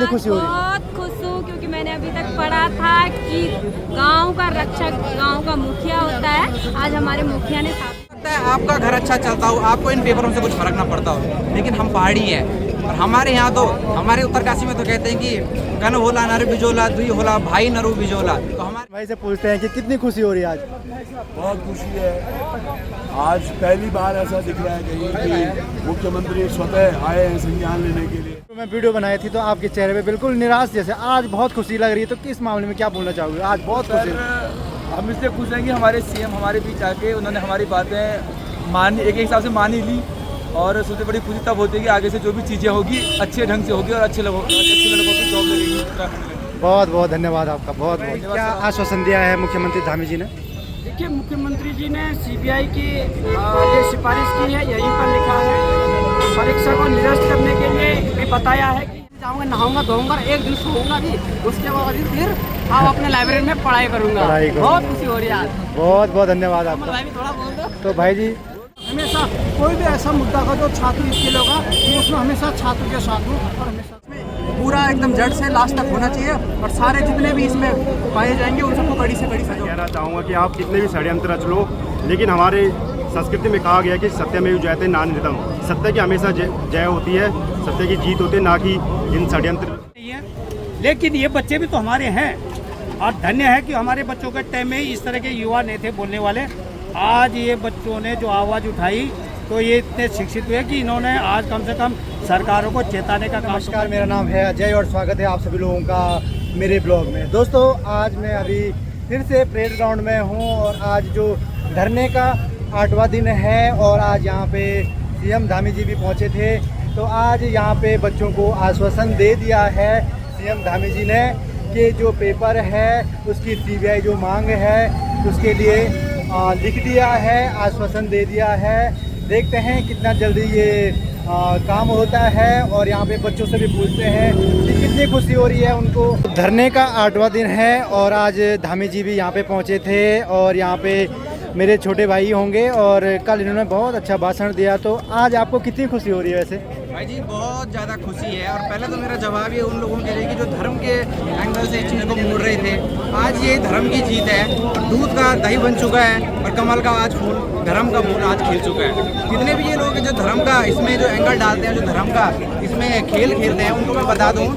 कितनी खुशी हो रही है? बहुत खुश हूँ क्योंकि मैंने अभी तक पढ़ा था कि गांव का रक्षक गांव का मुखिया होता है। आज हमारे मुखिया ने साथ है आपका घर अच्छा चलता हो, आपको इन पेपरों से कुछ फर्क ना पड़ता हो, लेकिन हम पहाड़ी हैं और हमारे यहाँ तो हमारे उत्तरकाशी में तो कहते हैं कि कन होला नर बिजोला दुई होला भाई नरू बिजोला। तो हमारे भाई से पूछते हैं कि कितनी खुशी हो रही है आज? बहुत खुशी है। आज पहली बार ऐसा दिख रहा है कहीं कि मुख्यमंत्री स्वतः आए हैं संज्ञान लेने के लिए। तो मैं वीडियो बनाई थी तो आपके चेहरे पे बिल्कुल निराश जैसे, आज बहुत खुशी लग रही है। तो किस मामले में क्या बोलना चाहोगे? आज बहुत खुशी हम इसलिए खुश हैं कि हमारे सीएम हमारे बीच आके उन्होंने हमारी बातें मानी, एक हिसाब से मान ही ली। और सबसे बड़ी खुशी तब होती है कि आगे से जो भी चीज़ें होगी अच्छे ढंग से होगी और अच्छे लड़कों की जॉब लगेगी उत्तराखंड में। बहुत बहुत धन्यवाद आपका। बहुत बहुत क्या आश्वासन दिया है मुख्यमंत्री धामी जी ने? देखिए, मुख्यमंत्री जी ने सीबीआई की ये सिफारिश की है, यहीं पर लिखा है परीक्षा को निरस्त करने के लिए भी बताया है कि जाऊँगा, नहाऊंगा, धोऊंगा, एक दिन सोऊंगा भी, उसके बाद फिर आप अपने लाइब्रेरी में पढ़ाई करूंगा। बहुत खुशी हो रही है आज। बहुत बहुत धन्यवाद आपका। भाई भी थोड़ा बोल दो। तो भाई जी हमेशा कोई भी ऐसा मुद्दा का जो छात्र इसके होगा उसमें हमेशा छात्र के साथ हूँ और हमेशा पूरा एकदम जड़ से लास्ट तक होना चाहिए और सारे जितने भी इसमें पाए जाएंगे उन सबको कड़ी से कड़ी सजा। कहना चाहूँगा कि आप कितने भी षड्यंत्र रच लो, लेकिन हमारे संस्कृति में कहा गया है कि सत्यमेव जयते नान्यतम, सत्य की हमेशा जय होती है, सत्य की जीत होती है, ना कि इन षड्यंत्र। लेकिन ये बच्चे भी तो हमारे हैं और धन्य है कि हमारे बच्चों के टाइम में इस तरह के युवा नहीं थे बोलने वाले। आज ये बच्चों ने जो आवाज़ उठाई तो ये इतने शिक्षित हुए कि इन्होंने आज कम से कम सरकारों को चेताने का काम। नमस्कार, मेरा नाम है अजय और स्वागत है आप सभी लोगों का मेरे ब्लॉग में। दोस्तों, आज मैं अभी फिर से परेड ग्राउंड में हूँ और आज जो धरने का 8वां दिन है और आज यहाँ पे सीएम धामी जी भी पहुँचे थे। तो आज यहाँ पे बच्चों को आश्वासन दे दिया है सीएम धामी जी ने कि जो पेपर है उसकी सीबीआई जो मांग है उसके लिए लिख दिया है, आश्वासन दे दिया है। देखते हैं कितना जल्दी ये काम होता है और यहाँ पे बच्चों से भी पूछते हैं कि कितनी खुशी हो रही है उनको। धरने का 8वां दिन है और आज धामी जी भी यहाँ पे पहुँचे थे और यहाँ पे मेरे छोटे भाई होंगे और कल इन्होंने बहुत अच्छा भाषण दिया। तो आज आपको कितनी खुशी हो रही है वैसे? भाई जी बहुत ज़्यादा खुशी है और पहले तो मेरा जवाब ये उन लोगों के लिए कि जो धर्म के एंगल से इस चीज़ को मोड़ रहे थे। आज ये धर्म की जीत है और दूध का दही बन चुका है और कमल का आज फूल, धर्म का फूल आज खिल चुका है। जितने भी ये लोग जो धर्म का इसमें जो एंगल डालते हैं, जो धर्म का इसमें खेल खेलते हैं, उनको मैं बता दूँ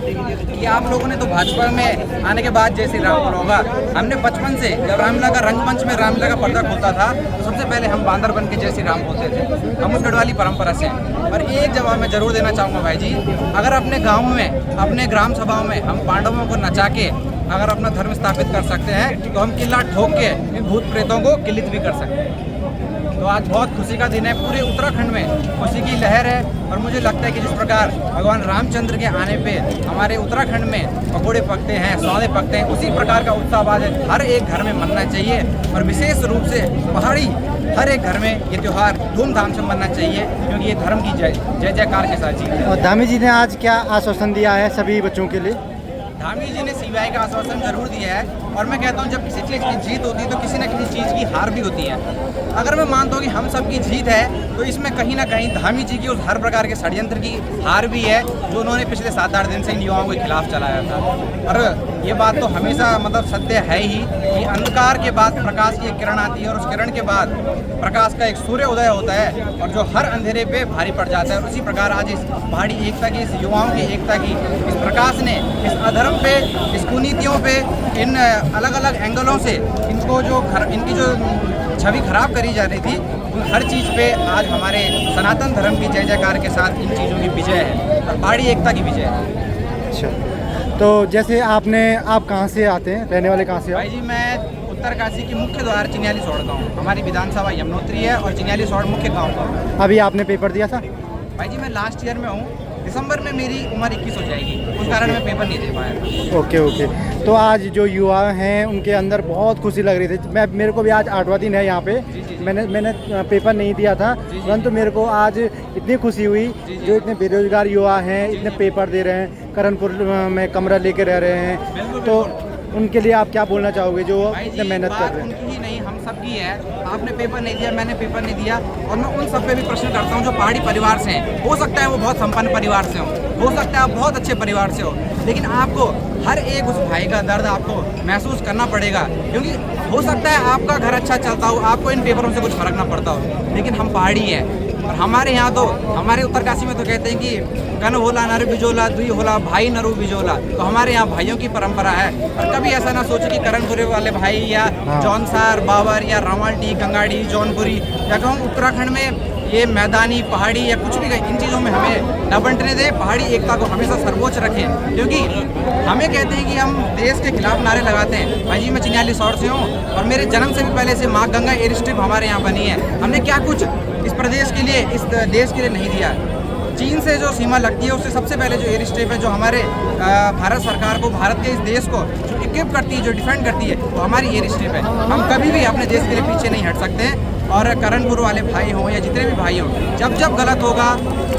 कि आप लोगों ने तो भाजपा में आने के बाद जय श्री राम बोला होगा। हमने बचपन से जब रामलीला का रंगमंच में रामलीला का पर्दा खोलता था तो सबसे पहले हम बांदर बन के जय श्री राम बोलते थे। हम उस गढ़वाली परंपरा से हैं। और एक जवाब मैं जरूर देना चाहूँगा भाई जी, अगर अपने गाँव में अपने ग्राम सभाओं में हम पांडवों को नचा के अगर अपना धर्म स्थापित कर सकते हैं तो हम किला ठोक के इन भूत प्रेतों को किलित भी कर सकते हैं। तो आज बहुत खुशी का दिन है, पूरे उत्तराखंड में खुशी की लहर है। और मुझे लगता है कि जिस प्रकार भगवान रामचंद्र के आने पे हमारे उत्तराखंड में पकौड़े पकते हैं, सौदे पकते हैं, उसी प्रकार का उत्साहवाद हर एक घर में मनना चाहिए। और विशेष रूप से पहाड़ी हर एक घर में ये त्यौहार धूमधाम से मनना चाहिए क्योंकि ये धर्म की जय जयकार के साथ जीत है। और धामी जी ने आज क्या आश्वासन दिया है सभी बच्चों के लिए? धामी जी ने सीबीआई का आश्वासन जरूर दिया है और मैं कहता हूँ जब किसी चीज़ की जीत होती है तो किसी न किसी चीज़ की हार भी होती है। अगर मैं मानता हूँ कि हम सब की जीत है तो इसमें कहीं ना कहीं धामी जी की उस हर प्रकार के षड्यंत्र की हार भी है जो उन्होंने पिछले 7-8 दिन से इन युवाओं के खिलाफ चलाया था। और ये बात तो हमेशा मतलब सत्य है ही कि अंधकार के बाद प्रकाश की एक किरण आती है और उस किरण के बाद प्रकाश का एक सूर्य उदय होता है और जो हर अंधेरे पे भारी पड़ जाता है। और उसी प्रकार आज इस पहाड़ी एकता की, इस युवाओं की एकता की, इस प्रकाश ने इस अधर्म पे, इस कुनीतियों पे, इन अलग अलग एंगलों से इनको जो इनकी जो छवि खराब करी जा रही थी उन हर चीज़ पे आज हमारे सनातन धर्म की जय जयकार के साथ इन चीज़ों की विजय है और पहाड़ी एकता की विजय है। अच्छा, तो जैसे आप कहाँ से आते हैं, रहने वाले कहाँ से? भाई जी मैं उत्तरकाशी की मुख्य द्वार चिन्याली सौड़ गाँव, हमारी विधानसभा यमुनोत्री है और चिन्याली सौड़ मुख्य गाँव का। अभी आपने पेपर दिया था? भाई जी मैं लास्ट ईयर में हूँ, दिसंबर में मेरी उम्र 21 हो जाएगी, उस कारण मैं पेपर नहीं दे पाया। ओके। तो आज जो युवा हैं उनके अंदर बहुत खुशी लग रही थी। मेरे को भी आज 8वां दिन है यहाँ पे। मैंने पेपर नहीं दिया था, परंतु मेरे को आज इतनी खुशी हुई जो इतने बेरोजगार युवा हैं, इतने पेपर दे रहे हैं, करणपुर में कमरा लेके रह रहे हैं। तो उनके लिए आप क्या बोलना चाहोगे जो इतने मेहनत कर रहे हैं? उनकी ही नहीं, हम सब की है। आपने पेपर नहीं दिया, मैंने पेपर नहीं दिया और मैं उन सब पे भी प्रश्न करता हूँ जो पहाड़ी परिवार से हैं। हो सकता है वो बहुत संपन्न परिवार से हों, हो सकता है आप बहुत अच्छे परिवार से हो, लेकिन आपको हर एक उस भाई का दर्द आपको महसूस करना पड़ेगा, क्योंकि हो सकता है आपका घर अच्छा चलता हो, आपको इन पेपरों से कुछ फर्क ना पड़ता हो, लेकिन हम पहाड़ी हैं और हमारे यहाँ तो, हमारे उत्तरकाशी में तो कहते हैं कि कन होला नर बिजोला दुई होला भाई नरु बिजोला। तो हमारे यहाँ भाइयों की परंपरा है, और कभी ऐसा ना सोचे कि करणपुरी वाले भाई या जौनसार, बाबर या रावलटी, गंगाड़ी, जौनपुरी या कहूँ उत्तराखंड में ये मैदानी, पहाड़ी या कुछ भी इन चीज़ों में हमें न बंटने दें, पहाड़ी एकता को हमेशा सर्वोच्च रखें, क्योंकि हमें कहते हैं कि हम देश के खिलाफ नारे लगाते हैं। भाई जी मैं चिन्याली सौर से हूँ और मेरे जन्म से भी पहले से माँ गंगा एयर स्ट्रिप हमारे यहाँ बनी है। हमने क्या कुछ इस प्रदेश के लिए, इस देश के लिए नहीं दिया। चीन से जो सीमा लगती है उससे सबसे पहले जो एयर स्ट्रिप है, जो हमारे भारत सरकार को, भारत के इस देश को जो इक्विप करती है, जो डिफेंड करती है, वो हमारी एयर स्ट्रिप है। हम कभी भी अपने देश के लिए पीछे नहीं हट सकते हैं। और करणपुर वाले भाई हों या जितने भी भाई हों, जब जब गलत होगा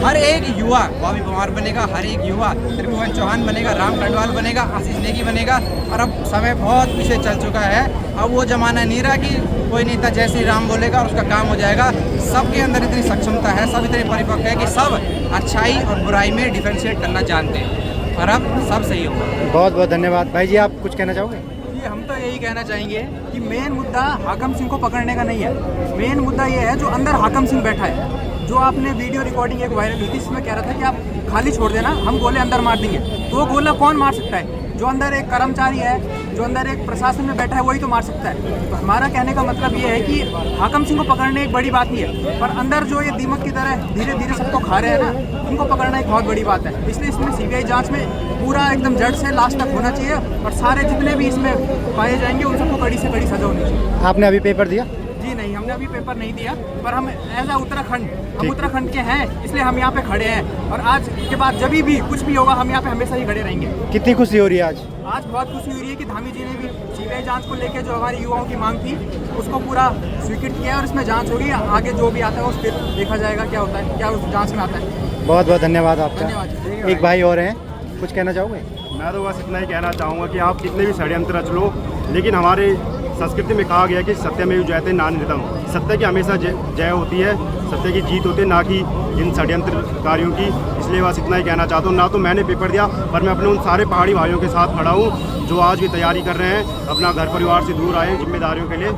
हर एक युवा बॉबी पवार बनेगा, हर एक युवा त्रिभुवन चौहान बनेगा, राम खंडवाल बनेगा, आशीष नेगी बनेगा। और अब समय बहुत पीछे चल चुका है, अब वो ज़माना नहीं रहा कि कोई नेता जय श्री राम बोलेगा और उसका काम हो जाएगा। सबके अंदर इतनी सक्षमता है, सब इतने परिपक्व है कि सब अच्छाई और बुराई में डिफरेंशिएट करना जानते हैं, और अब सब सही होगा। बहुत बहुत धन्यवाद भाई जी। आप कुछ कहना चाहोगे? हम तो यही कहना चाहेंगे कि मेन मुद्दा हाकम सिंह को पकड़ने का नहीं है, मेन मुद्दा ये है जो अंदर हाकम सिंह बैठा है। जो आपने वीडियो रिकॉर्डिंग एक वायरल हुई थी, इसमें कह रहा था कि आप खाली छोड़ देना, हम गोले अंदर मार देंगे। तो वो गोला कौन मार सकता है? जो अंदर एक कर्मचारी है, जो अंदर एक प्रशासन में बैठा है, वही तो मार सकता है। तो हमारा कहने का मतलब ये है कि हाकम सिंह को पकड़ने एक बड़ी बात नहीं है, पर अंदर जो ये दीमक की तरह धीरे धीरे सबको खा रहे हैं ना, उनको पकड़ना एक बहुत बड़ी बात है। इसलिए इसमें सीबीआई जांच में पूरा एकदम जड़ से लास्ट तक होना चाहिए, और सारे जितने भी इसमें पाए जाएंगे उन सबको कड़ी से कड़ी सजा होनी चाहिए। आपने अभी पेपर दिया? जी नहीं, हमने अभी पेपर नहीं दिया, पर हम एज अ उत्तराखंड, हम उत्तराखंड के हैं, इसलिए हम यहाँ पे खड़े हैं। और आज के बाद जब भी कुछ भी होगा, हम यहाँ पे हमेशा ही खड़े रहेंगे। कितनी खुशी हो रही है आज? आज बहुत खुशी हो रही है कि धामी जी ने भी सीबीआई जांच को लेकर जो हमारे युवाओं की मांग थी उसको पूरा स्वीकृत किया है, और इसमें जांच होगी। आगे जो भी आता है उस पर देखा जाएगा क्या होता है, क्या उस जांच में आता है। बहुत बहुत धन्यवाद आपका। धन्यवाद। एक भाई और हैं, कुछ कहना चाहोगे? मैं तो बस इतना ही कहना चाहूँगा कि आप कितने भी षड्यंत्र रच लो, लेकिन हमारे संस्कृति में कहा गया है कि सत्यमेव जयते नान्यतम, सत्य की हमेशा जय होती है, सत्य की जीत होती है, ना कि इन षड्यंत्रकारियों की। इसलिए बस इतना ही कहना चाहता हूँ। ना तो मैंने पेपर दिया, पर मैं अपने उन सारे पहाड़ी भाइयों के साथ खड़ा हूँ जो आज भी तैयारी कर रहे हैं, अपना घर परिवार से दूर आए हैं जिम्मेदारियों के लिए।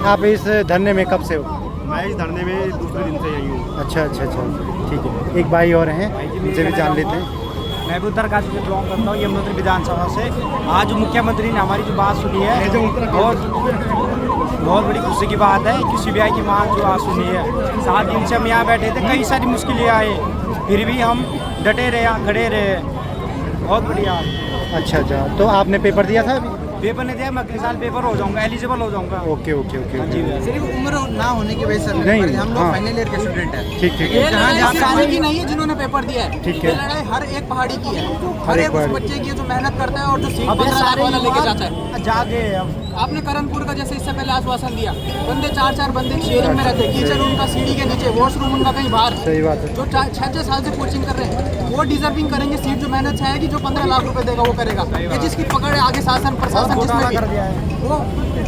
आप इस धरने में कब से हो? मैं इस धरने में दूसरे दिन से यही हूँ। अच्छा अच्छा अच्छा, ठीक है। एक भाई और हैं, उनसे भी जान लेते हैं। मैं भी उत्तरकाशी से बिलोंग करता हूँ, यमुनोत्री विधानसभा से। आज मुख्यमंत्री ने हमारी जो बात सुनी है, बहुत बड़ी खुशी की बात है कि सीबीआई की मांग जो आज सुनी है। 7 दिन से हम यहाँ बैठे थे, कई सारी मुश्किलें आए, फिर भी हम डटे रहे, खड़े रहे। बहुत बढ़िया। अच्छा अच्छा, तो आपने पेपर दिया था अभी? पेपर नहीं दिया, मैं अगले साल पेपर हो जाऊंगा, एलिजिबल हो जाऊंगा। Okay okay okay okay. सिर्फ उम्र ना होने की वजह से नहीं, हम लोग हाँ। फाइनल ईयर के स्टूडेंट हैं। ठीक ठीक ये है। लड़ाई सारे की नहीं है जिन्होंने पेपर दिया है, ठीक ये है। लड़ाई हर एक पहाड़ी की है, हर हर एक एक उस पहाड़ी। बच्चे की है जो मेहनत करता है और जो सीट 15 लाख वाला लेके जाता है। जागे आपने करणपुर का जैसे इससे पहले आश्वासन दिया, बंदे 4-4 बंदे शेयरिंग में रहते, किचन उनका सीढ़ी के नीचे, वॉशरूम उनका कहीं बाहर। सही बात है। जो 6-6 साल से कोचिंग कर रहे हैं वो डिजर्विंग करेंगे सीट, जो मेहनत से आएगी, जो 15 लाख रुपए देगा वो करेगा। ये जिसकी पकड़ है आगे शासन प्रशासन जिसने भी, वो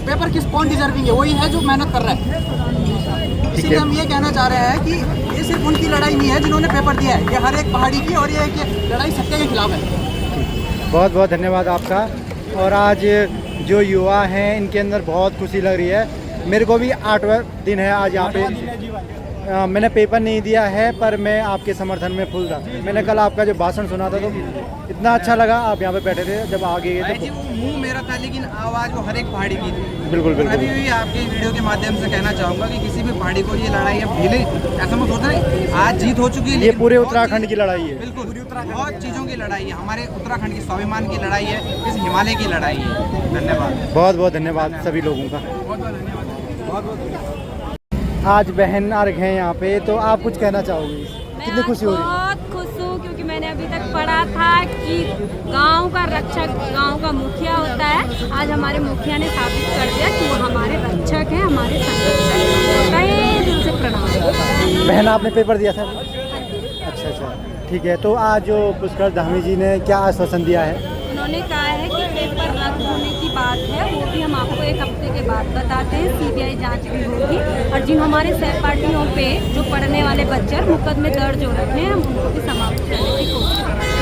पेपर किस कौन डिजर्विंग है? वही है जो मेहनत कर रहा है। इसीलिए हम ये कहना चाह रहे हैं कि ये सिर्फ उनकी लड़ाई नहीं है जिन्होंने पेपर दिया है, ये हर एक पहाड़ी की, और ये लड़ाई सत्य के खिलाफ है। बहुत बहुत धन्यवाद आपका। और आज जो युवा हैं इनके अंदर बहुत खुशी लग रही है। मेरे को भी 8वां दिन है आज यहाँ पे। मैंने पेपर नहीं दिया है, पर मैं आपके समर्थन में फुल था। मैंने कल आपका जो भाषण सुना था तो इतना अच्छा लगा। आप यहाँ पे बैठे थे, जब आगे गए थे वो मुंह मेरा था, लेकिन आवाज़ वो हर एक पहाड़ी की थी। बिल्कुल अभी बिल्कुल। भी आपकी वीडियो के माध्यम से कहना चाहूँगा कि किसी भी पहाड़ी को ये लड़ाई अब भीले ऐसा मत सोचना है, आज जीत हो चुकी है। ये लेकिन पूरे बहुत उत्तराखंड की लड़ाई है। बिल्कुल, बहुत चीज़ों की लड़ाई है, हमारे उत्तराखंड की स्वाभिमान की लड़ाई है, इस हिमालय की लड़ाई है। धन्यवाद, बहुत बहुत धन्यवाद सभी लोगों का। बहुत बहुत धन्यवाद, बहुत बहुत। आज बहन अर्घ हैं यहाँ पे, तो आप कुछ कहना चाहोगे? कितनी खुशी हो रही है? बहुत खुश हूँ, क्योंकि मैंने अभी तक पढ़ा था कि गांव का रक्षक गांव का मुखिया होता है। आज हमारे मुखिया ने साबित कर दिया कि वो हमारे रक्षक हैं, हमारे संरक्षक हैं। तहे दिल से प्रणाम। बहन आपने पेपर दिया था? अच्छा अच्छा, ठीक है। तो आज जो पुष्कर धामी जी ने क्या आश्वासन दिया है? उन्होंने कहा है कि पेपर रद्द होने की बात है, वो भी हम आपको 1 हफ्ते के बाद बताते हैं। सीबीआई जांच भी होगी, और जिन हमारे सहपाठियों पे जो पढ़ने वाले बच्चे मुकदमे दर्ज हो रखे हैं, हम उनको भी समाप्त करने की कोशिश करेंगे।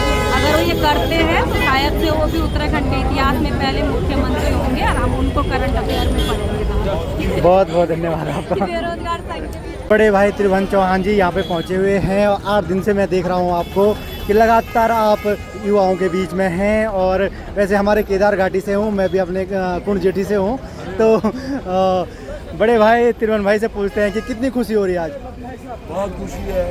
अगर वो ये करते हैं तो शायद से वो भी उत्तराखंड के इतिहास में पहले मुख्यमंत्री होंगे और हम उनको करंट अफेयर में पढ़ेंगे। बहुत बहुत धन्यवाद आपका। बेरोजगार संघ के भी बड़े भाई त्रिभुवन चौहान जी यहाँ पे पहुँचे हुए हैं और 8 दिन से मैं देख रहा हूँ आपको कि लगातार आप युवाओं के बीच में हैं। और वैसे हमारे केदार घाटी से हूँ, मैं भी अपने कुंड जेठी से हूँ। तो बड़े भाई त्रिभुवन भाई से पूछते हैं कि कितनी खुशी हो रही है आज? बहुत खुशी है।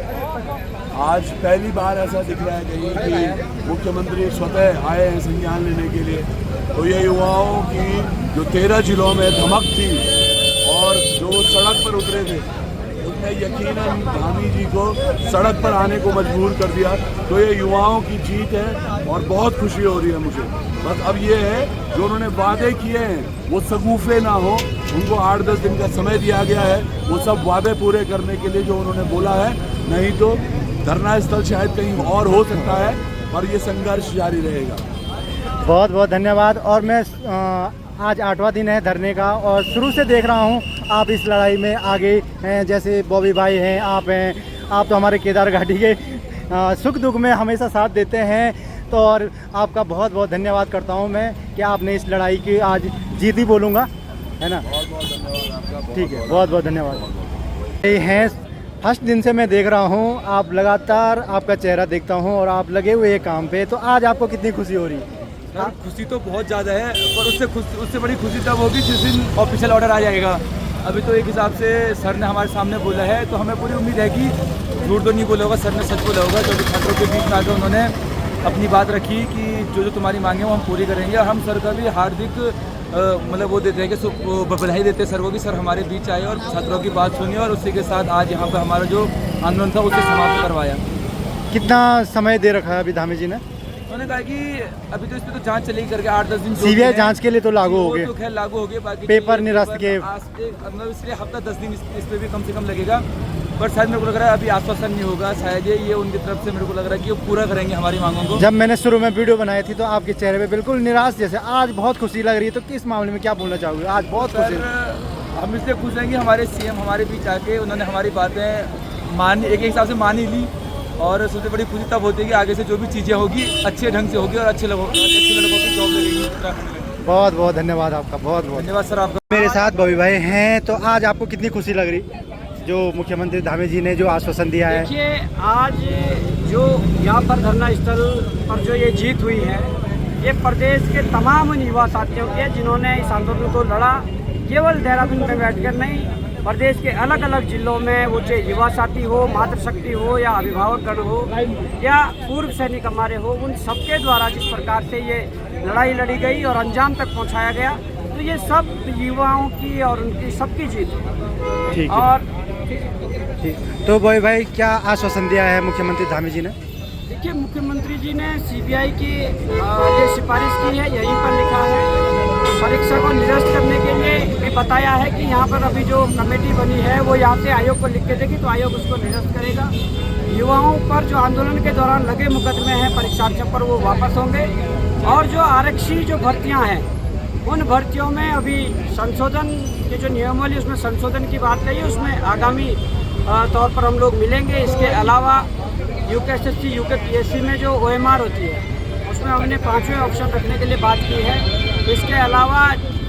आज पहली बार ऐसा दिख रहा है कहीं कि मुख्यमंत्री स्वतः आए हैं संज्ञान लेने के लिए। तो ये युवाओं की जो 13 जिलों में धमक थी और जो सड़क पर उतरे थे, उसने यकीनन धामी जी को सड़क पर आने को मजबूर कर दिया। तो ये युवाओं की जीत है और बहुत खुशी हो रही है मुझे। बस अब ये है जो उन्होंने वादे किए हैं वो सगुफे ना हो, उनको 8-10 दिन का समय दिया गया है वो सब वादे पूरे करने के लिए जो उन्होंने बोला है। नहीं तो धरना स्थल शायद कहीं और हो सकता है, पर ये संघर्ष जारी रहेगा। बहुत बहुत धन्यवाद। और मैं आज 8वां दिन है धरने का और शुरू से देख रहा हूँ आप इस लड़ाई में आगे हैं। जैसे बॉबी भाई हैं, आप तो हमारे केदार घाटी के सुख दुख में हमेशा साथ देते हैं। तो और आपका बहुत बहुत धन्यवाद करता हूँ मैं कि आपने इस लड़ाई की आज जीत ही बोलूँगा, है ना? बहुत बहुत धन्यवाद आपका। ठीक है, बहुत बहुत धन्यवाद। ये हैं फर्स्ट दिन से मैं देख रहा हूँ, आप लगातार आपका चेहरा देखता हूँ और आप लगे हुए हैं काम पे। तो आज आपको कितनी खुशी हो रही है? सर खुशी तो बहुत ज़्यादा है, पर उससे बड़ी खुशी तब होगी जिस दिन ऑफिशियल ऑर्डर आ जाएगा। अभी तो एक हिसाब से सर ने हमारे सामने बोला है, तो हमें पूरी उम्मीद है कि झूठ तो नहीं बोला होगा, सर ने सच बोला होगा। जो भी छात्रों के बीच में आकर उन्होंने अपनी बात रखी कि जो तुम्हारी मांगे वो हम पूरी करेंगे। और हम सर का भी हार्दिक मतलब वो देते हैं कि बधाई देते हैं सर को कि सर हमारे बीच आए और छात्रों की बात सुनी और उसी के साथ आज यहाँ पर हमारा जो आंदोलन था उसे समाप्त करवाया। कितना समय दे रखा है अभी धामी जी ने? उन्होंने कहा कि अभी तो इस पर तो जांच चलेगी करके 8-10 दिन। सीबीआई जांच के लिए तो लागू हो गए, तो खैर लागू हो गए। बाकी पेपर निरस्त के इसलिए हफ्ता 10 दिन इस पर भी कम से कम लगेगा। पर शायद मेरे को लग रहा है अभी आश्वासन नहीं होगा, शायद ये उनकी तरफ से मेरे को लग रहा है कि वो पूरा करेंगे हमारी मांगों को। जब मैंने शुरू में वीडियो बनाई थी तो आपके चेहरे पे बिल्कुल निराश जैसे, आज बहुत खुशी लग रही है। तो किस मामले में क्या बोलना चाहोगे? आज बहुत खुशी। हम इसलिए खुश हैं कि हमारे सीएम हमारे बीच आके उन्होंने हमारी बातें एक हिसाब से मान ही ली। और सबसे बड़ी खुशी तब होती है कि आगे से जो भी चीज़ें होगी अच्छे ढंग से होगी और अच्छे लड़कों की जॉब लगेगी। बहुत बहुत धन्यवाद आपका, बहुत बहुत धन्यवाद सर आपका। मेरे साथ बॉबी भाई हैं। तो आज आपको कितनी खुशी लग रही जो मुख्यमंत्री धामी जी ने जो आश्वासन दिया है? देखिए, आज जो यहाँ पर धरना स्थल पर जो ये जीत हुई है, ये प्रदेश के तमाम उन युवा साथियों की है जिन्होंने इस आंदोलन को लड़ा। केवल देहरादून में बैठकर नहीं, प्रदेश के अलग अलग जिलों में, वो चाहे युवा साथी हो, मातृशक्ति हो या अभिभावकगण हो या पूर्व सैनिक हमारे हो, उन सबके द्वारा जिस प्रकार से ये लड़ाई लड़ी गई और अंजाम तक पहुंचाया गया, तो ये सब युवाओं की और उनकी सबकी जीत है। ठीक है। और ठीक। तो बॉबी भाई क्या आश्वासन दिया है मुख्यमंत्री धामी जी ने? देखिए, मुख्यमंत्री जी ने सीबीआई की ये सिफारिश की है, यहीं पर लिखा है परीक्षा को निरस्त करने के लिए भी बताया है कि यहाँ पर अभी जो कमेटी बनी है वो यहाँ से आयोग को लिख के देगी, तो आयोग उसको निरस्त करेगा। युवाओं पर जो आंदोलन के दौरान लगे मुकदमे हैं परीक्षार्थियों पर, वो वापस होंगे। और जो आरक्षी जो भर्तियाँ हैं, उन भर्तियों में अभी संशोधन के जो नियमावली उसमें संशोधन की बात कही, उसमें आगामी तौर पर हम लोग मिलेंगे। इसके अलावा यूकेएसएससी यूकेपीएससी में जो OMR होती है उसमें हमने 5वें ऑप्शन रखने के लिए बात की है। इसके अलावा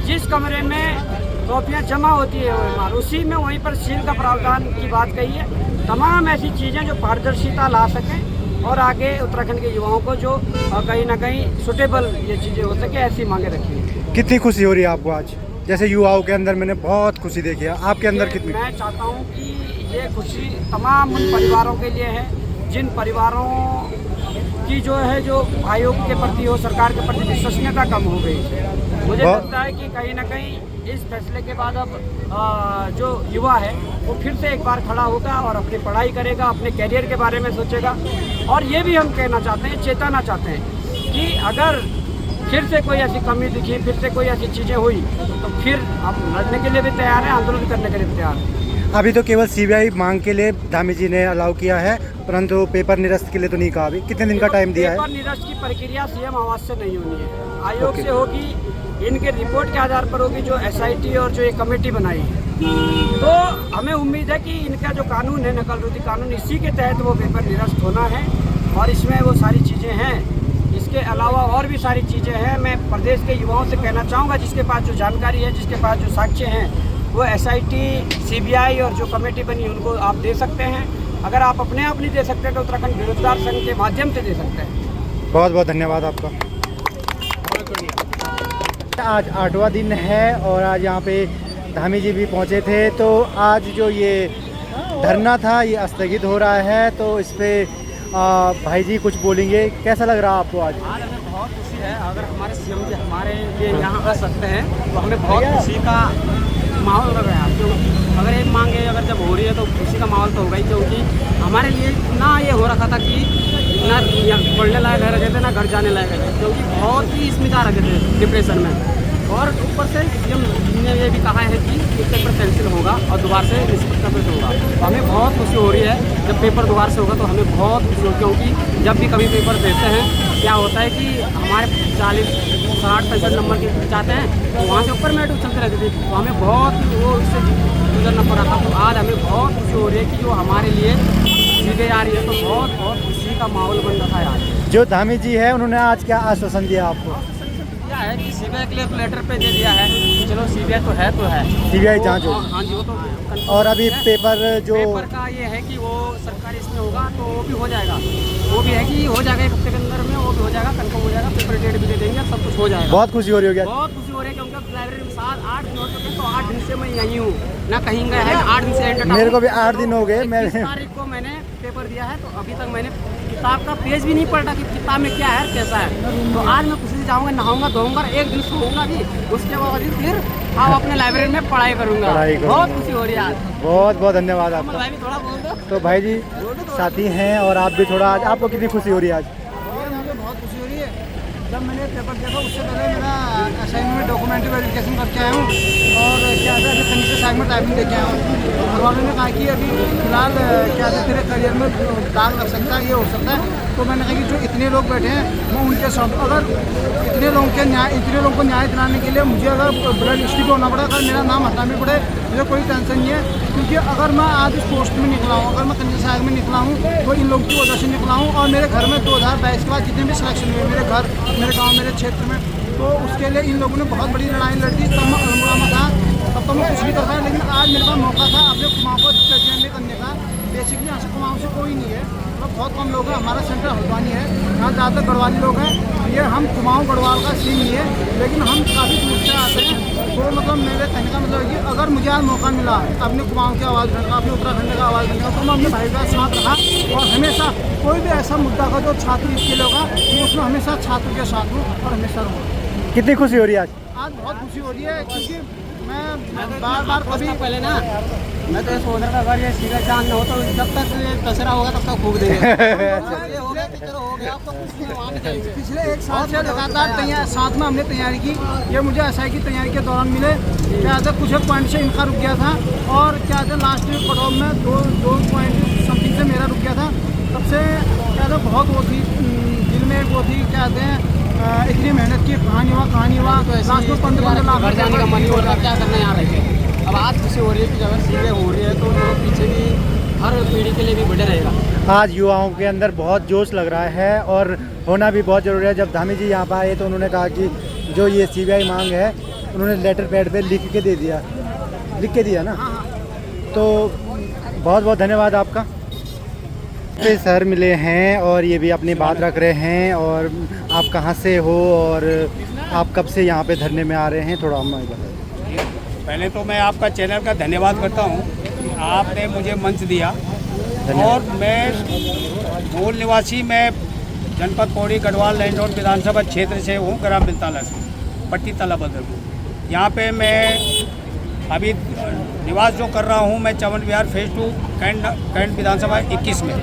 जिस कमरे में कॉपियाँ जमा होती है OMR, उसी में वहीं पर सील का प्रावधान की बात कही है। तमाम ऐसी चीज़ें जो पारदर्शिता ला सकें और आगे उत्तराखंड के युवाओं को जो कहीं ना कहीं सुटेबल ये चीज़ें हो सके, ऐसी मांगे रखी है। कितनी खुशी हो रही है आपको आज? जैसे युवाओं के अंदर मैंने बहुत खुशी देखी है, आपके अंदर कितनी? मैं चाहता हूँ कि ये खुशी तमाम उन परिवारों के लिए है जिन परिवारों की जो है जो आयोग के प्रति हो, सरकार के प्रति विश्वसनीयता कम हो गई। मुझे लगता है कि कहीं ना कहीं इस फैसले के बाद अब जो युवा है वो फिर से एक बार खड़ा होगा और अपनी पढ़ाई करेगा, अपने कैरियर के बारे में सोचेगा। और ये भी हम कहना चाहते हैं, चेताना चाहते हैं कि अगर फिर से कोई ऐसी कमी दिखी, फिर से कोई ऐसी चीज़ें हुई, तो फिर हम लड़ने के लिए भी तैयार हैं, आंदोलन करने के लिए भी तैयार हैं। अभी तो केवल सीबीआई मांग के लिए धामी जी ने अलाउ किया है, परंतु पेपर निरस्त के लिए तो नहीं कहा। अभी कितने दिन का टाइम दिया है? पेपर निरस्त की प्रक्रिया सीएम आवास से नहीं होनी है, आयोग से होगी। इनके रिपोर्ट के आधार पर होगी, जो SIT और जो ये कमेटी बनाई है। तो हमें उम्मीद है कि इनका जो कानून है, नकल रोधी कानून, इसी के तहत वो पेपर निरस्त होना है। और इसमें वो सारी चीज़ें हैं इसके अलावा और भी सारी चीज़ें हैं। मैं प्रदेश के युवाओं से कहना चाहूँगा, जिसके पास जो जानकारी है, जिसके पास जो साक्ष्य हैं, वो SIT, CBI और जो कमेटी बनी उनको आप दे सकते हैं। अगर आप अपने आप नहीं दे सकते तो उत्तराखंड बेरोजगार संघ के माध्यम से दे सकते हैं। बहुत बहुत धन्यवाद आपका। आज 8वां दिन है और आज यहाँ पे धामी जी भी पहुँचे थे। तो आज जो ये धरना था ये स्थगित हो रहा है, तो इस पर भाई जी कुछ बोलेंगे। कैसा लग रहा आपको आज? आज हमें बहुत खुशी है। अगर हमारे CM जी हमारे लिए यहाँ आ सकते हैं तो हमें बहुत खुशी का माहौल लग रहा है। क्योंकि अगर एक मांग है अगर जब हो रही है तो खुशी का माहौल तो होगा ही, क्योंकि हमारे लिए ना ये हो रखा था कि ना पढ़ने लायक रह रहे थे ना घर जाने लायक रहे थे, क्योंकि बहुत ही इसमें जा रखे थे डिप्रेशन में। और ऊपर से CM ने ये भी कहा है कि एक पेपर कैंसिल होगा और दोबारा से रिस्पॉन्स पेपर होगा। तो हमें बहुत खुशी हो रही है जब पेपर दोबारा से होगा, तो हमें बहुत खुशी होगी, क्योंकि जब भी कभी पेपर देते हैं क्या होता है कि हमारे 40, 60, 65 नंबर के जाते हैं तो वहाँ से ऊपर मेरिट चलते रहती थी, तो हमें बहुत वो इससे गुजरना पड़ा था। तो आज हमें बहुत खुशी हो रही है कि जो हमारे लिए चीज़ें आ रही है, तो बहुत बहुत खुशी का माहौल बन रहा है आज। जो धामी जी है उन्होंने आज क्या आश्वासन दिया आपको? क्या है कि CBI के लिए तो लेटर पे दे दिया है, चलो CBI तो है CBI जांच हो। हाँ जी, वो तो और अभी पेपर जो पेपर का ये है कि वो सरकारी इसमें होगा तो वो भी हो जाएगा। वो भी है कि हो जाएगा 1 हफ्ते के अंदर में, वो भी हो जाएगा, कंफर्म हो जाएगा, पेपर डेट भी दे देंगे, सब कुछ हो जाएगा। बहुत खुशी हो रही होगी। बहुत खुशी हो रही है, क्योंकि लाइब्रेरी में 7-8 दिन हो चुके हैं, तो 8 दिन से मैं यहीं हूँ, ना कहीं गया है, 8 दिन से एंटर। मेरे को भी 8 दिन हो गए। 21 तारीख को मैंने पेपर दिया है, तो अभी तक मैंने किताब का पेज भी नहीं पढ़ा कि किताब में क्या है कैसा है। तो आज मैं खुशी से जाऊँगा, नहाऊंगा, धोऊंगा, 1 दिन सोऊंगा भी, उसके बाद फिर आप अपने लाइब्रेरी में पढ़ाई करूँगा। बहुत खुशी हो रही है आज। बहुत बहुत धन्यवाद आपका। भाई भी थोड़ा बोल दो। तो भाई जी साथी हैं और आप भी थोड़ा, आज आपको कितनी खुशी हो रही है आज? मुझे बहुत खुशी हो रही है। जब मैंने पेपर देखा उससे पहले मेरा असाइनमेंट में डॉक्यूमेंट्री वेरिफिकेशन करके आया हूँ और क्या था अभी कहीं से असाइनमेंट टाइपिंग देके आया हूँ। घर वालों ने कहा कि अभी फिलहाल क्या था तेरे करियर में दाग लग सकता है, ये हो सकता है। तो मैंने कहा कि जो इतने लोग बैठे हैं मैं उनके साथ, अगर इतने लोगों को न्याय दिलाने के लिए मुझे अगर ब्लड लिस्ट होना पड़ा, अगर मेरा नाम हटाना भी पड़े, मुझे कोई टेंशन नहीं है। क्योंकि अगर मैं आज इस पोस्ट में निकला हूँ, अगर मैं कन्या सहायक में निकला हूँ तो इन लोगों की वजह से निकला हूँ। और मेरे घर में 2022 के बाद जितने भी सिलेक्शन हुए मेरे घर, मेरे गांव, मेरे क्षेत्र में, तो उसके लिए इन लोगों ने बहुत बड़ी लड़ाई लड़ी। तब मैं अल्मोड़ा था, तब तो मैं कुछ नहीं कर पाया, लेकिन आज मेरे पास मौका था अपने कुमाऊँ को रिप्रेजेंट करने का। बेसिकली यहाँ से कुमाऊँ से कोई नहीं है, मतलब बहुत कम लोग हैं। हमारा सेंटर हल्द्वानी है, यहाँ ज़्यादातर गढ़वाली लोग हैं। ये हम कुमाऊँ गढ़वाल का सीन नहीं है, लेकिन हम काफ़ी दूर से आते हैं। तो मतलब मेरे कहने का मतलब है कि अगर मुझे आज मौका मिला अपने कुमाऊँ की आवाज़ देने का, अपने उत्तराखंड का आवाज़ देने का, तो मैं अपने भाई का साथ रहा। और हमेशा कोई भी ऐसा मुद्दा का जो छात्र इसके लिए होगा, मैं उसमें हमेशा छात्र के साथ हूँ और हमेशा रहूँगा। कितनी खुशी हो रही है आज? आज बहुत खुशी हो रही है, क्योंकि मैं बार कभी पहले ना मैं तो सोच रहा था अगर ये सीधा जान न हो तो जब तक ये दशहरा होगा तब तक फूक देंगे। ये हो गया कि चलो हो गया, अब तो कुछ नहीं, वहाँ भी जाएंगे। पिछले 1 साल से लगातार साथ में हमने तैयारी की। ये मुझे SI की तैयारी के दौरान मिले। क्या था कुछ एक पॉइंट से इनका रुक गया था और क्या था लास्ट कट ऑफ में 2 पॉइंट समथिंग से मेरा रुक गया था। तब से क्या था बहुत वो थी दिल में, वो थी क्या कहते हैं इतनी मेहनत की, कहानी हुआ तो लास्ट में 15 लाख घर जाने का मन नहीं हो रहा, क्या करना यहाँ रह के। अब आज खुशी हो रही है कि अगर सीधे हो रही है तो लोग पीछे भी हर पीढ़ी के लिए भी बढ़े रहेगा। आज युवाओं के अंदर बहुत जोश लग रहा है और होना भी बहुत ज़रूरी है। जब धामी जी यहाँ पर आए तो उन्होंने कहा कि जो ये CBI मांग है उन्होंने लेटर पैड पे लिख के दिया ना। तो बहुत बहुत धन्यवाद आपका। पे सर मिले हैं और ये भी अपनी बात रख रहे हैं। और आप कहाँ से हो और आप कब से यहाँ पे धरने में आ रहे हैं, थोड़ा हमें बताइए। पहले तो मैं आपका चैनल का धन्यवाद करता हूँ कि आपने मुझे मंच दिया। और मैं मूल निवासी, मैं जनपद पौड़ी गढ़वाल लाइन रोड विधानसभा क्षेत्र से हूँ, ग्राम बिलताला से, पट्टी तला बदरपुर। यहाँ पे मैं अभी निवास जो कर रहा हूँ, मैं चमन विहार फेज 2 कैंट विधानसभा 21 में।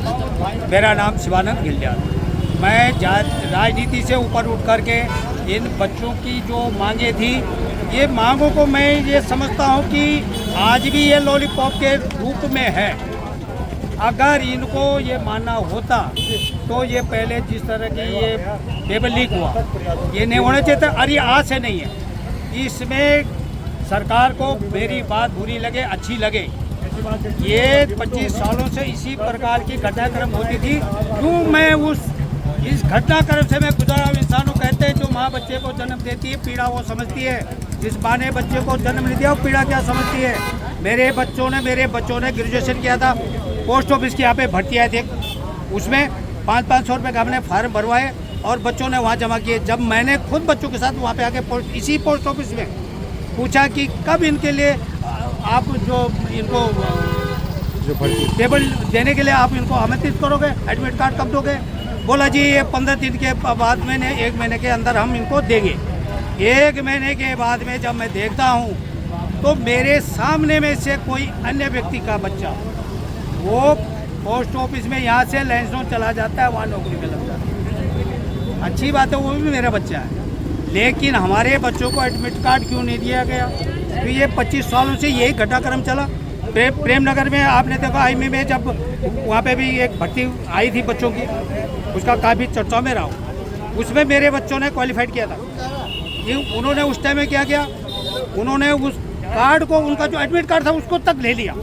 मेरा नाम शिवानंद गिल्डियाल। मैं राजनीति से ऊपर उठ करके इन बच्चों की जो मांगे थी, ये मांगों को मैं ये समझता हूँ कि आज भी ये लॉलीपॉप के रूप में है। अगर इनको ये मानना होता तो ये पहले जिस तरह की ये पेपर लीक हुआ, ये नहीं होना चाहिए था। अरे आज से नहीं है, इसमें सरकार को मेरी बात बुरी लगे अच्छी लगे, ये 25 सालों से इसी प्रकार की घटनाक्रम होती थी। क्यों मैं उस इस घटनाक्रम से मैं गुजरा हुआ इंसान हूँ। कहते हैं जो माँ बच्चे को जन्म देती है पीड़ा वो समझती है, जिस माँ ने बच्चे को जन्म नहीं दिया वो पीड़ा क्या समझती है। मेरे बच्चों ने ग्रेजुएशन किया था, पोस्ट ऑफिस के यहाँ पे भर्ती आए थे, उसमें 500 रुपये का हमने फार्म भरवाए और बच्चों ने वहाँ जमा किए। जब मैंने खुद बच्चों के साथ वहाँ पे आके इसी पोस्ट ऑफिस में पूछा कि कब इनके लिए आप जो इनको टेबल देने के लिए आप इनको आमंत्रित करोगे, एडमिट कार्ड कब दोगे? बोला जी ये 15 दिन के बाद में 1 महीने के अंदर हम इनको देंगे। 1 महीने के बाद में जब मैं देखता हूँ तो मेरे सामने में से कोई अन्य व्यक्ति का बच्चा वो पोस्ट ऑफिस में यहाँ से लैंडस्टोन चला जाता है, वहाँ नौकरी में लग जाता है। अच्छी बात है, वो भी मेरा बच्चा है, लेकिन हमारे बच्चों को एडमिट कार्ड क्यों नहीं दिया गया? तो ये 25 सालों से यही घटनाक्रम चला। प्रेम नगर में आपने देखा आईएमए में जब वहाँ पे भी एक भर्ती आई थी बच्चों की, उसका काफ़ी चर्चा में रहा, उसमें मेरे बच्चों ने क्वालिफाइड किया था। ये उन्होंने उस टाइम में क्या किया, उन्होंने उस कार्ड को, उनका जो एडमिट कार्ड था उसको तक ले लिया,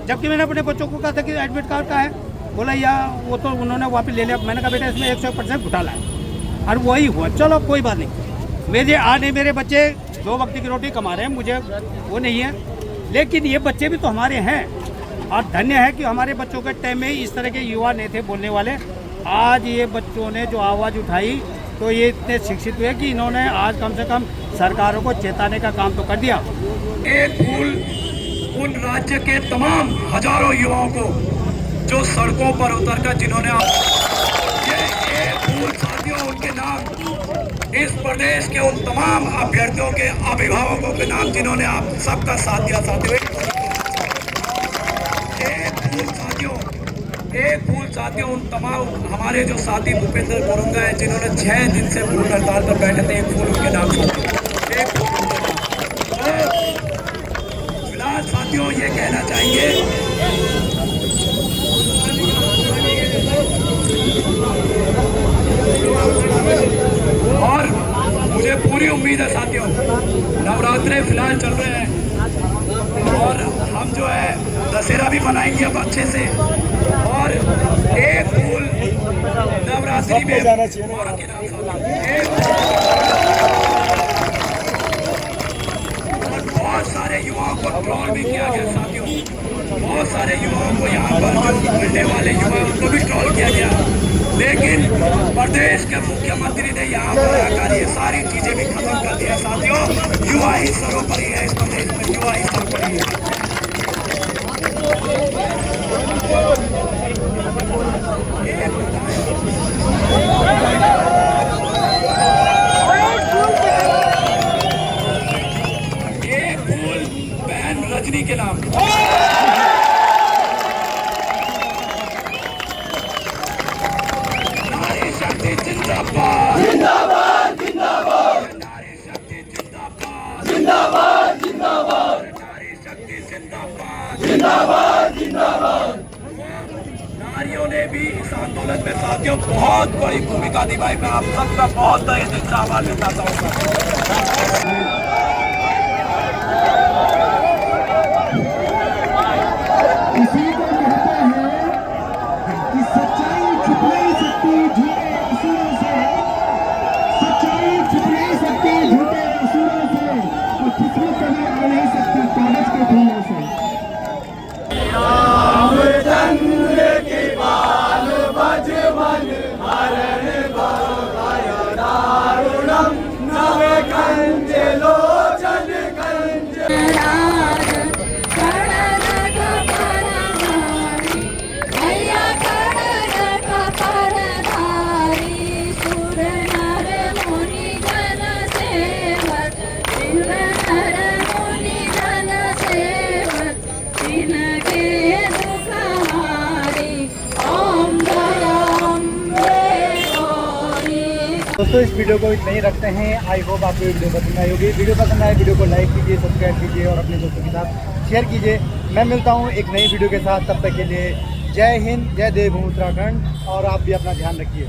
जबकि मैंने अपने बच्चों को कहा था कि एडमिट कार्ड का है, बोला या वो तो उन्होंने वापस ले लिया। मैंने कहा बेटा इसमें 100% घोटाला है, और वही हुआ। चलो कोई बात नहीं, मेरे बच्चे 2 वक्त की रोटी कमा रहे हैं, मुझे वो नहीं है, लेकिन ये बच्चे भी तो हमारे हैं। और धन्य है कि हमारे बच्चों के टाइम में इस तरह के युवा नहीं थे बोलने वाले। आज ये बच्चों ने जो आवाज़ उठाई तो ये इतने शिक्षित हुए कि इन्होंने आज कम से कम सरकारों को चेताने का काम तो कर दिया। एक फूल उन राज्य के तमाम हजारों युवाओं को जो सड़कों पर उतरकर जिन्होंने ये फूल साथियों उनके नाम इस प्रदेश के उन तमाम अभ्यर्थियों के अभिभावकों के नाम जिन्होंने आप सबका साथ दिया। साथियों एक फूल साथियों उन तमाम हमारे जो साथी भूपेंद्र बोरंगा है जिन्होंने 6 दिन से फूल हड़ताल पर बैठे थे, एक फूल उनके नाम फिलहाल साथियों ये कहना चाहेंगे और मुझे पूरी उम्मीद है साथियों, नवरात्रे फिलहाल चल रहे हैं और हम जो है दशहरा भी मनाएंगे अब अच्छे से, और एक फूल नवरात्रि में बहुत सारे युवाओं को ट्रोल भी किया गया साथियों, बहुत सारे युवाओं को यहाँ पर जो मिलने वाले युवा उनको भी ट्रोल किया गया, लेकिन प्रदेश के मुख्यमंत्री ने यहाँ पर आकर ये सारी चीजें भी खत्म कर दिया। साथियों युवा ही सर्वोपरि है, इस प्रदेश में युवा ही सर्वोपरि है। एक फूल बहन रजनी के नाम, नारी शक्ति जिंदाबाद जिंदाबाद जिंदाबाद, नारी शक्ति जिंदाबाद जिंदाबाद जिंदाबाद, नारी शक्ति जिंदाबाद जिंदाबाद जिंदाबाद। नारियों ने भी इस आंदोलन में साथियों बहुत बड़ी भूमिका निभाई। मैं आप सबका बहुत तहे दिल से आभार जताता हूँ। दोस्तों इस वीडियो को इतना ही रखते हैं। आई होप आपको वीडियो पसंद आई होगी। वीडियो पसंद आए वीडियो को लाइक कीजिए, सब्सक्राइब कीजिए और अपने दोस्तों के साथ शेयर कीजिए। मैं मिलता हूँ एक नई वीडियो के साथ, तब तक के लिए जय हिंद, जय देवभूमि उत्तराखंड, और आप भी अपना ध्यान रखिए।